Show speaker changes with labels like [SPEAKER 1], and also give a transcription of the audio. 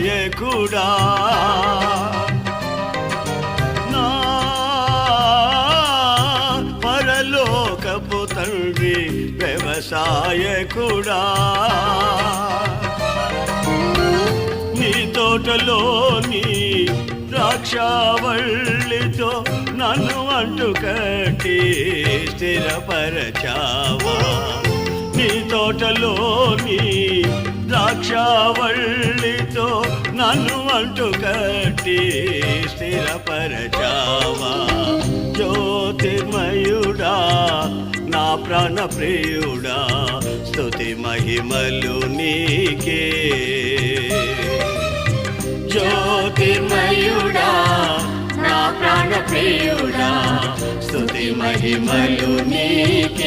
[SPEAKER 1] నాయకుడా నా పరలోకపు తండ్రి వ్యవసాయకుడా నీ తోటలోని ద్రాక్షావళితో నన్ను అంటుకట్టి స్థిరపరచావా నీ తోటలోని ద్రాక్షావళితో నన్ను అంటుకట్టి స్థిరపరచావా జ్యోతిర్మయుడా నా ప్రాణ ప్రియుడా స్తుతి మహిమలు నీకే జ్యోతిర్మయుడా నా ప్రాణ ప్రియుడా స్తుతి మహిమలు నీకే